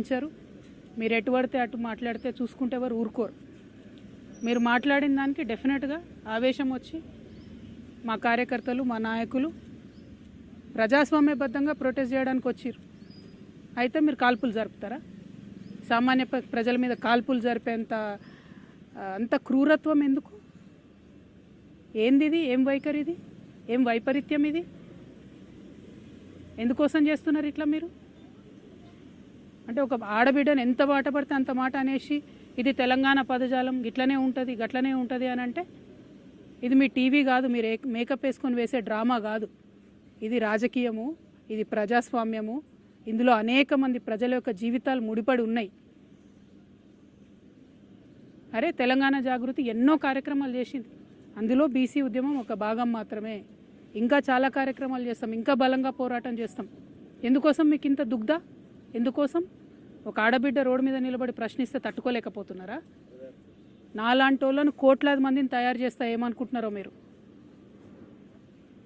ఇచ్చారు. మీరు ఎటు పడితే అటు మాట్లాడితే చూసుకుంటే ఎవరు ఊరుకోరు. మీరు మాట్లాడిన దానికి డెఫినెట్గా ఆవేశం వచ్చి మా కార్యకర్తలు మా నాయకులు ప్రజాస్వామ్యబద్ధంగా ప్రొటెస్ట్ చేయడానికి వచ్చారు. అయితే మీరు కాల్పులు జరుపుతారా? సామాన్య ప్రజల మీద కాల్పులు జరిపేంత అంత క్రూరత్వం ఎందుకు? ఏంది ఇది? ఏం వైఖరి ఇది? ఏం వైపరీత్యం ఇది? ఎందుకోసం చేస్తున్నారు ఇట్లా మీరు? అంటే ఒక ఆడబిడ్డను ఎంత మాట పడితే అంత మాట అనేసి ఇది తెలంగాణ పదజాలం గిట్లనే ఉంటుంది గట్లనే ఉంటుంది అని అంటే ఇది మీ టీవీ కాదు, మీరు మేకప్ వేసుకొని వేసే డ్రామా కాదు. ఇది రాజకీయము, ఇది ప్రజాస్వామ్యము. ఇందులో అనేక మంది ప్రజల యొక్క జీవితాలు ముడిపడి ఉన్నాయి. అరే తెలంగాణ జాగృతి ఎన్నో కార్యక్రమాలు చేసింది. అందులో బీసీ ఉద్యమం ఒక భాగం మాత్రమే. ఇంకా చాలా కార్యక్రమాలు చేస్తాం, ఇంకా బలంగా పోరాటం చేస్తాం. ఎందుకోసం మీకు ఇంత దుగ్ధ? ఎందుకోసం? ఒక ఆడబిడ్డ రోడ్డు మీద నిలబడి ప్రశ్నిస్తే తట్టుకోలేకపోతున్నారా? నాలాంటి వాళ్ళను కోట్లాది మందిని తయారు చేస్తా ఏమనుకుంటున్నారో మీరు?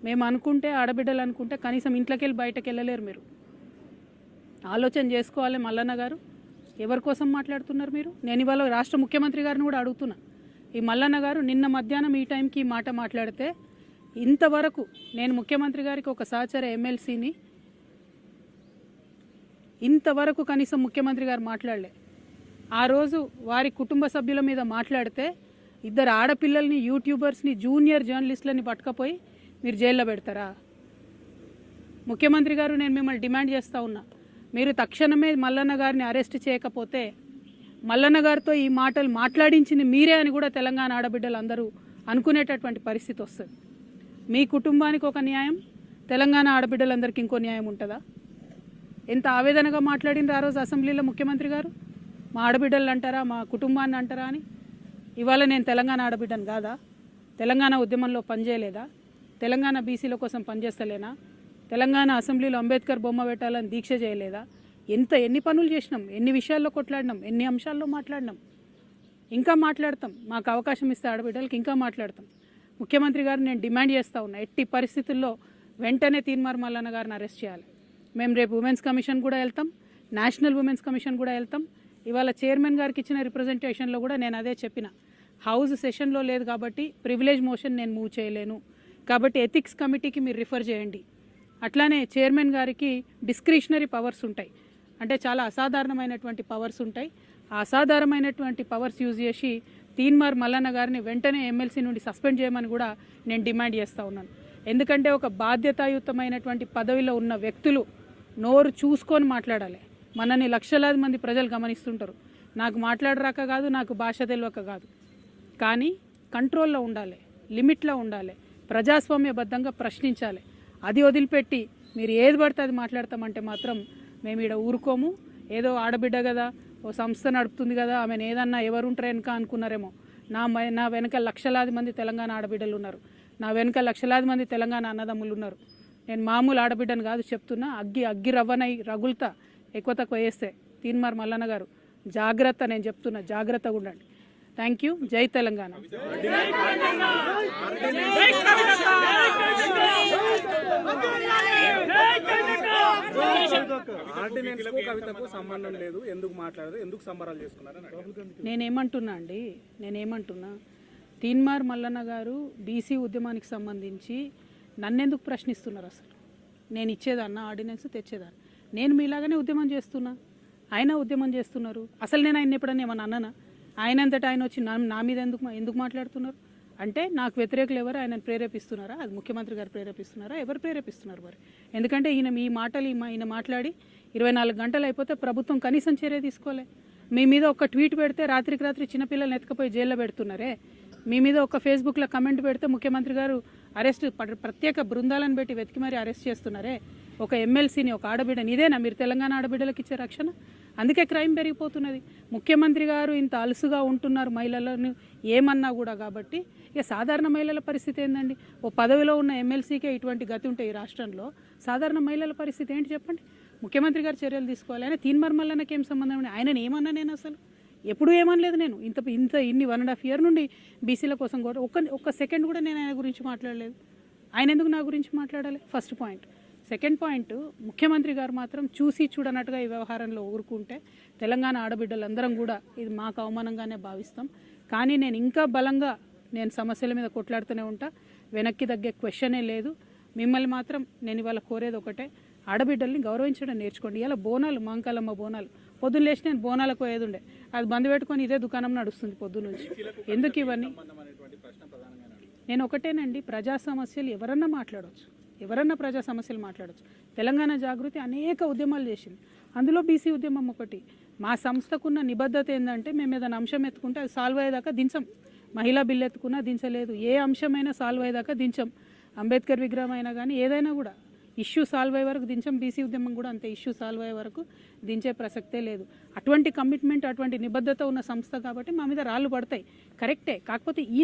మేము అనుకుంటే, ఆడబిడ్డలు అనుకుంటే కనీసం ఇంట్లోకి వెళ్ళి బయటకు వెళ్ళలేరు. మీరు ఆలోచన చేసుకోవాలి. మల్లన్న గారు ఎవరి కోసం మాట్లాడుతున్నారు మీరు? నేను ఇవాళ రాష్ట్ర ముఖ్యమంత్రి గారిని కూడా అడుగుతున్నా. ఈ మల్లన్న గారు నిన్న మధ్యాహ్నం ఈ టైంకి ఈ మాట మాట్లాడితే ఇంతవరకు నేను ముఖ్యమంత్రి గారికి ఒక సహచర ఎమ్మెల్సీని ఇంతవరకు కనీసం ముఖ్యమంత్రి గారు మాట్లాడలే. ఆ రోజు వారి కుటుంబ సభ్యుల మీద మాట్లాడితే ఇద్దరు ఆడపిల్లల్ని, యూట్యూబర్స్ని, జూనియర్ జర్నలిస్టులని పట్టుకపోయి మీరు జైల్లో పెడతారా? ముఖ్యమంత్రి గారు నేను మిమ్మల్ని డిమాండ్ చేస్తూ ఉన్నా, మీరు తక్షణమే మల్లన్న గారిని అరెస్ట్ చేయకపోతే మల్లన్న గారితో ఈ మాటలు మాట్లాడించింది మీరే అని కూడా తెలంగాణ ఆడబిడ్డలు అందరూ అనుకునేటటువంటి పరిస్థితి వస్తుంది. మీ కుటుంబానికి ఒక న్యాయం, తెలంగాణ ఆడబిడ్డలందరికీ ఇంకో న్యాయం ఉంటుందా? ఎంత ఆవేదనగా మాట్లాడినారు ఆ రోజు అసెంబ్లీలో ముఖ్యమంత్రి గారు. మా ఆడబిడ్డలు అంటారా, మా కుటుంబాన్ని అంటారా అని. ఇవాళ నేను తెలంగాణ ఆడబిడ్డను కాదా? తెలంగాణ ఉద్యమంలో పనిచేయలేదా? తెలంగాణ బీసీల కోసం పనిచేస్తలేనా? తెలంగాణ అసెంబ్లీలో అంబేద్కర్ బొమ్మ పెట్టాలని దీక్ష చేయలేదా? ఎన్ని పనులు చేసినాం, ఎన్ని విషయాల్లో కొట్లాడినాం, ఎన్ని అంశాల్లో మాట్లాడినాం, ఇంకా మాట్లాడతాం. మాకు అవకాశం ఇస్తే ఆడబిడ్డలకి ఇంకా మాట్లాడతాం. ముఖ్యమంత్రి గారు నేను డిమాండ్ చేస్తూ ఉన్నా, ఎట్టి పరిస్థితుల్లో వెంటనే తీన్మార్ మల్లన్న గారిని అరెస్ట్ చేయాలి. మేము రేపు ఉమెన్స్ కమిషన్ కూడా వెళ్తాం, నేషనల్ ఉమెన్స్ కమిషన్ కూడా వెళ్తాం. ఇవాళ చైర్మన్ గారికి ఇచ్చిన రిప్రజెంటేషన్లో కూడా నేను అదే చెప్పిన, హౌస్ సెషన్లో లేదు కాబట్టి ప్రివిలేజ్ మోషన్ నేను మూవ్ చేయలేను, కాబట్టి ఎథిక్స్ కమిటీకి మీరు రిఫర్ చేయండి. అట్లానే చైర్మన్ గారికి డిస్క్రిషనరీ పవర్స్ ఉంటాయి, అంటే చాలా అసాధారణమైనటువంటి పవర్స్ ఉంటాయి. ఆ అసాధారణమైనటువంటి పవర్స్ యూజ్ చేసి తీన్మార్ మల్లన్న గారిని వెంటనే ఎమ్మెల్సీ నుండి సస్పెండ్ చేయమని కూడా నేను డిమాండ్ చేస్తూ ఉన్నాను. ఎందుకంటే ఒక బాధ్యతాయుతమైనటువంటి పదవిలో ఉన్న వ్యక్తులు నోరు చూసుకొని మాట్లాడాలి. మనని లక్షలాది మంది ప్రజలు గమనిస్తుంటారు. నాకు మాట్లాడరాక కాదు, నాకు భాష తెలియక కాదు, కానీ కంట్రోల్లో ఉండాలి, లిమిట్లో ఉండాలి, ప్రజాస్వామ్యబద్ధంగా ప్రశ్నించాలి. అది వదిలిపెట్టి మీరు ఏది పడితే అది మాట్లాడతామంటే మాత్రం మేము ఇక్కడ ఊరుకోము. ఏదో ఆడబిడ్డ కదా, ఓ సంస్థ నడుపుతుంది కదా, ఆమెను ఏదన్నా ఎవరుంటారు వెనక అనుకున్నారేమో. నా వెనక లక్షలాది మంది తెలంగాణ ఆడబిడ్డలు ఉన్నారు, నా వెనక లక్షలాది మంది తెలంగాణ అన్నదమ్ములు ఉన్నారు. నేను మామూలు ఆడబిడ్డను కాదు చెప్తున్నా. అగ్గి రవ్వనై రగులుతా ఎక్కువ తక్కువ వేస్తే. తీన్మార్ మల్లన్న గారు జాగ్రత్త, నేను చెప్తున్నా, జాగ్రత్తగా ఉండండి. Thank you. జై తెలంగాణ. సంబంధం లేదు, ఎందుకు మాట్లాడదు, ఎందుకు సంబరాలు చేసుకున్నారు? నేనేమంటున్నా, తీన్మార్ మల్లన్న గారు బీసీ ఉద్యమానికి సంబంధించి నన్నెందుకు ప్రశ్నిస్తున్నారు? అసలు నేను ఇచ్చేదాన్న ఆర్డినెన్స్ తెచ్చేదాన్ని. నేను మీలాగానే ఉద్యమం చేస్తున్నా, ఆయన ఉద్యమం చేస్తున్నారు. అసలు నేను ఆయన ఎప్పుడన్నా ఏమన్నా అన్నానా? ఆయన అంతటా ఆయన వచ్చి నా మీద ఎందుకు మాట్లాడుతున్నారు? అంటే నాకు వ్యతిరేకులు ఎవరు ఆయనను ప్రేరేపిస్తున్నారా? అది ముఖ్యమంత్రి గారు ప్రేరేపిస్తున్నారా? ఎవరు ప్రేరేపిస్తున్నారు మరి? ఎందుకంటే ఈయన మాట్లాడి 24 గంటలు అయిపోతే ప్రభుత్వం కనీసం చర్య తీసుకోలే. మీ మీద ఒక ట్వీట్ పెడితే రాత్రికి రాత్రి చిన్నపిల్లల్ని ఎత్తుకపోయి జైల్లో పెడుతున్నారే. మీ మీద ఒక ఫేస్బుక్లో కమెంట్ పెడితే ముఖ్యమంత్రి గారు అరెస్ట్, ప్రత్యేక బృందాలను పెట్టి వెతికి మరీ అరెస్ట్ చేస్తున్నారే. ఒక ఎమ్మెల్సీని, ఒక ఆడబిడ్డని. ఇదేనా మీరు తెలంగాణ ఆడబిడ్డలకు ఇచ్చే రక్షణ? అందుకే క్రైమ్ పెరిగిపోతున్నది. ముఖ్యమంత్రి గారు ఇంత అలుసుగా ఉంటున్నారు మహిళలను ఏమన్నా కూడా. కాబట్టి ఇక సాధారణ మహిళల పరిస్థితి ఏందండి? ఓ పదవిలో ఉన్న ఎమ్మెల్సీకే ఇటువంటి గతి ఉంటే ఈ రాష్ట్రంలో సాధారణ మహిళల పరిస్థితి ఏంటి చెప్పండి? ముఖ్యమంత్రి గారు చర్యలు తీసుకోవాలి. ఆయన తీన్మార్ మల్లన్నకి ఏం సంబంధం అండి? ఆయనను ఏమన్నా నేను అసలు ఎప్పుడూ ఏమనలేదు. నేను ఇన్ని 1.5 years నుండి బీసీల కోసం కూడా ఒక్క సెకండ్ కూడా నేను ఆయన గురించి మాట్లాడలేదు. ఆయన ఎందుకు నా గురించి మాట్లాడాలి? First point. సెకండ్ పాయింట్, ముఖ్యమంత్రి గారు మాత్రం చూసి చూడనట్టుగా ఈ వ్యవహారంలో ఊరుకుంటే తెలంగాణ ఆడబిడ్డలందరం కూడా ఇది మాకు అవమానంగానే భావిస్తాం. కానీ నేను ఇంకా బలంగా నేను సమస్యల మీద కొట్లాడుతూనే ఉంటా, వెనక్కి తగ్గే క్వశ్చనే లేదు. మిమ్మల్ని మాత్రం నేను ఇవాళ కోరేది ఒకటే, ఆడబిడ్డల్ని గౌరవించడం నేర్చుకోండి. ఇలా బోనాలు, మాంకాలమ్మ బోనాలు, పొద్దున్న లేచి నేను బోనాలకు పోయేది ఉండే, అది బంద్ పెట్టుకొని ఇదే దుకాణం నడుస్తుంది పొద్దున్న నుంచి. ఎందుకు ఇవన్నీ? నేను ఒకటేనండి, ప్రజా సమస్యలు ఎవరన్నా మాట్లాడవచ్చు, ఎవరన్నా ప్రజా సమస్యలు మాట్లాడవచ్చు. తెలంగాణ జాగృతి అనేక ఉద్యమాలు చేసింది, అందులో బీసీ ఉద్యమం ఒకటి. మా సంస్థకున్న నిబద్ధత ఏంటంటే మేము ఏదైనా అంశం ఎత్తుకుంటే అది సాల్వ్ అయ్యేదాకా దించం. మహిళా బిల్లు ఎత్తుకున్నా దించలేదు, ఏ అంశమైనా సాల్వ్ అయ్యేదాకా దించం. అంబేద్కర్ విగ్రహం అయినా కానీ ఏదైనా కూడా ఇష్యూ సాల్వ్ అయ్యే వరకు దించం. బీసీ ఉద్యమం కూడా అంతే, ఇష్యూ సాల్వ్ అయ్యే వరకు దించే ప్రసక్తే లేదు. అటువంటి కమిట్మెంట్, అటువంటి నిబద్ధత ఉన్న సంస్థ కాబట్టి మా మీద రాళ్ళు పడతాయి, కరెక్టే. కాకపోతే ఈయన